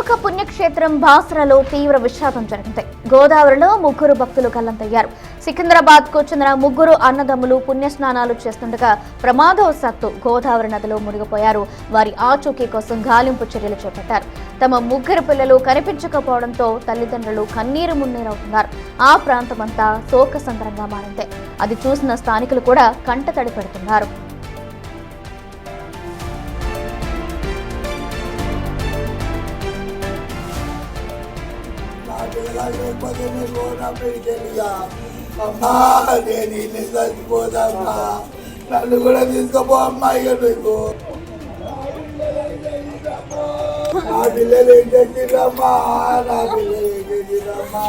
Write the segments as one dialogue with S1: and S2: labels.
S1: ప్రముఖ పుణ్యక్షేత్రం బాసరలో తీవ్ర విషాదం జరిగింది. గోదావరిలో ముగ్గురు భక్తులు గల్లంతయ్యారు. సికింద్రాబాద్ కు చెందిన ముగ్గురు అన్నదమ్ములు పుణ్యస్నానాలు చేస్తుండగా ప్రమాదవశాత్తు గోదావరి నదిలో మునిగిపోయారు. వారి ఆచూకీ కోసం గాలింపు చర్యలు చేపట్టారు. తమ ముగ్గురు పిల్లలు కనిపించకపోవడంతో తల్లిదండ్రులు కన్నీరు మున్నీరవుతున్నారు. ఆ ప్రాంతమంతా శోకసంద్రంగా మారింది. అది చూసిన స్థానికులు కూడా కంటతడి పెడుతున్నారు.
S2: నన్ను కూడా తీసుకుపో అమ్మాయి నీకు నా పిల్లలు ఏం చేసిరమ్మా నా పిల్లలు ఏం చేసిరమ్మా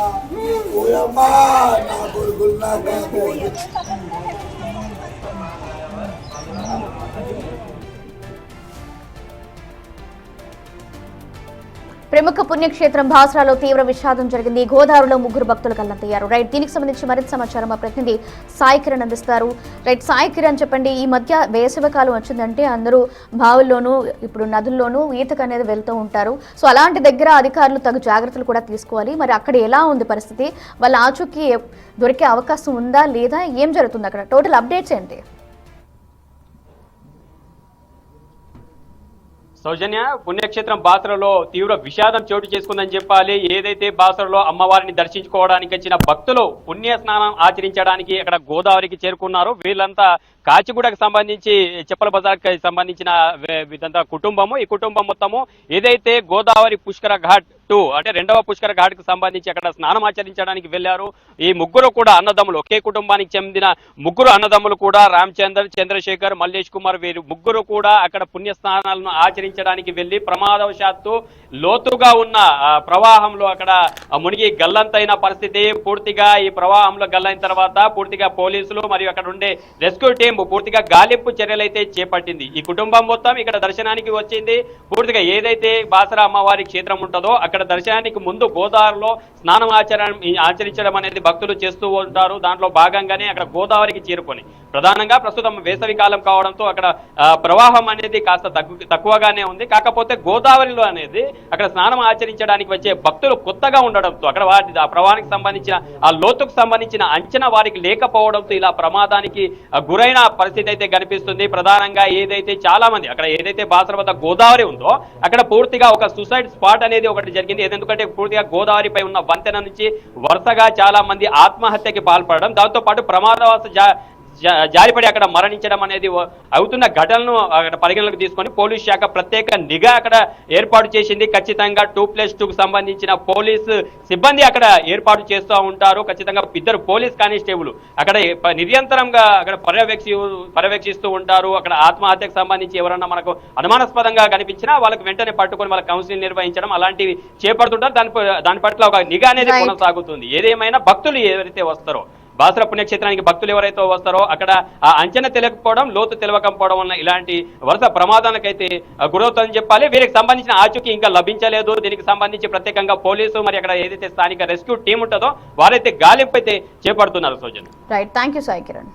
S2: పోయమ్మా నా కొడుకులు నాకు
S1: ప్రముఖ పుణ్యక్షేత్రం బాసరాలో తీవ్ర విషాదం జరిగింది. గోదావరిలో ముగ్గురు భక్తులు గల్లంతయ్యారు. రైట్, దీనికి సంబంధించి మరింత సమాచారం మా ప్రతినిధి సాయి కిరణ్ అందిస్తారు. రైట్, సాయి కిరణ్ చెప్పండి, ఈ మధ్య వేసవికాలం వచ్చిందంటే అందరూ బావుల్లోనూ ఇప్పుడు నదుల్లోనూ ఈతకు అనేది వెళ్తూ ఉంటారు. సో అలాంటి దగ్గర అధికారులు తగు జాగ్రత్తలు కూడా తీసుకోవాలి. మరి అక్కడ ఎలా ఉంది పరిస్థితి? వాళ్ళ ఆచూకీ దొరికే అవకాశం ఉందా లేదా? ఏం జరుగుతుంది అక్కడ? టోటల్ అప్డేట్స్ ఏంటి?
S3: సౌజన్య, పుణ్యక్షేత్రం బాసరలో తీవ్ర విషాదం చోటు చేసుకుందని చెప్పాలి. ఏదైతే బాసరలో అమ్మవారిని దర్శించుకోవడానికి వచ్చిన భక్తులు పుణ్య స్నానం ఆచరించడానికి అక్కడ గోదావరికి చేరుకున్నారు. వీళ్ళంతా కాచిగూడకు సంబంధించి చెప్పల బజార్కి సంబంధించిన ఇదంతా కుటుంబము. ఈ కుటుంబం మొత్తము ఏదైతే గోదావరి పుష్కర ఘాట్ 2 అంటే రెండవ పుష్కర ఘాట్కు సంబంధించి అక్కడ స్నానం ఆచరించడానికి వెళ్లారు. ఈ ముగ్గురు కూడా అన్నదమ్ములు, ఒకే కుటుంబానికి చెందిన ముగ్గురు అన్నదమ్ములు కూడా రామచందర్, చంద్రశేఖర్, మల్లేష్ కుమార్, వీరు ముగ్గురు కూడా అక్కడ పుణ్య స్నానాలను ఆచరించడానికి వెళ్లి ప్రమాదవశాత్తు లోతుగా ఉన్న ప్రవాహంలో అక్కడ మునిగి గల్లంతైన పరిస్థితి. పూర్తిగా ఈ ప్రవాహంలో గల్లైన తర్వాత పూర్తిగా పోలీసులు మరియు అక్కడ ఉండే రెస్క్యూ టీం పూర్తిగా గాలింపు చర్యలైతే చేపట్టింది. ఈ కుటుంబం మొత్తం ఇక్కడ దర్శనానికి వచ్చింది. పూర్తిగా ఏదైతే బాసర అమ్మవారి క్షేత్రం ఉంటుందో అక్కడ దర్శనానికి ముందు గోదావరిలో స్నానం ఆచరించడం అనేది భక్తులు చేస్తూ ఉంటారు. దాంట్లో భాగంగానే అక్కడ గోదావరికి చేరుకొని ప్రధానంగా ప్రస్తుతం వేసవి కాలం కావడంతో అక్కడ ప్రవాహం అనేది కాస్త తక్కువగానే ఉంది. కాకపోతే గోదావరిలో అనేది అక్కడ స్నానం ఆచరించడానికి వచ్చే భక్తులు కొత్తగా ఉండడంతో అక్కడ ఆ ప్రవాహానికి సంబంధించిన ఆ లోతుకు సంబంధించిన అంచనా వారికి లేకపోవడంతో ఇలా ప్రమాదానికి గురైన పరిస్థితి అయితే కనిపిస్తుంది. ప్రధానంగా ఏదైతే చాలా మంది అక్కడ ఏదైతే బాసర వద్ద గోదావరి ఉందో అక్కడ పూర్తిగా ఒక సూసైడ్ స్పాట్ అనేది ఒకటి జరిగింది. ఎందుకంటే పూర్తిగా గోదావరిపై ఉన్న వంతెన నుంచి వరుసగా చాలా మంది ఆత్మహత్యకి పాల్పడడం, దాంతో పాటు ప్రమాదవశాత్తు జారిపడి అక్కడ మరణించడం అనేది అవుతున్న ఘటనను అక్కడ పరిగణలోకి తీసుకొని పోలీస్ శాఖ ప్రత్యేక నిఘా అక్కడ ఏర్పాటు చేసింది. ఖచ్చితంగా 2+2కు సంబంధించిన పోలీసు సిబ్బంది అక్కడ ఏర్పాటు చేస్తూ ఉంటారు. ఖచ్చితంగా 2 పోలీస్ కానిస్టేబుల్ అక్కడ నిరంతరంగా అక్కడ పర్యవేక్షిస్తూ ఉంటారు. అక్కడ ఆత్మహత్యకు సంబంధించి ఎవరన్నా మనకు అనుమానాస్పదంగా కనిపించినా వాళ్ళకి వెంటనే పట్టుకొని వాళ్ళ కౌన్సిలింగ్ నిర్వహించడం అలాంటివి చేపడుతుంటారు. దాని పట్ల ఒక నిఘా అనేది కొనసాగుతుంది. ఏదేమైనా భక్తులు ఎవరైతే వస్తారో బాసర పుణ్యక్షేత్రానికి భక్తులు ఎవరైతే వస్తారో అక్కడ ఆ అంచనా తెలియకపోవడం, లోతు తెలియకపోవడం వల్ల ఇలాంటి వరుస ప్రమాదాలకైతే గురవుతుందని చెప్పాలి. వీరికి సంబంధించిన ఆచూకీ ఇంకా లభించలేదు. దీనికి సంబంధించి ప్రత్యేకంగా పోలీసు మరి అక్కడ ఏదైతే స్థానిక రెస్క్యూ టీం ఉంటుందో వారైతే గాలింపు అయితే చేపడుతున్నారు. Soujanya,
S1: right, thank you Sai Kiran.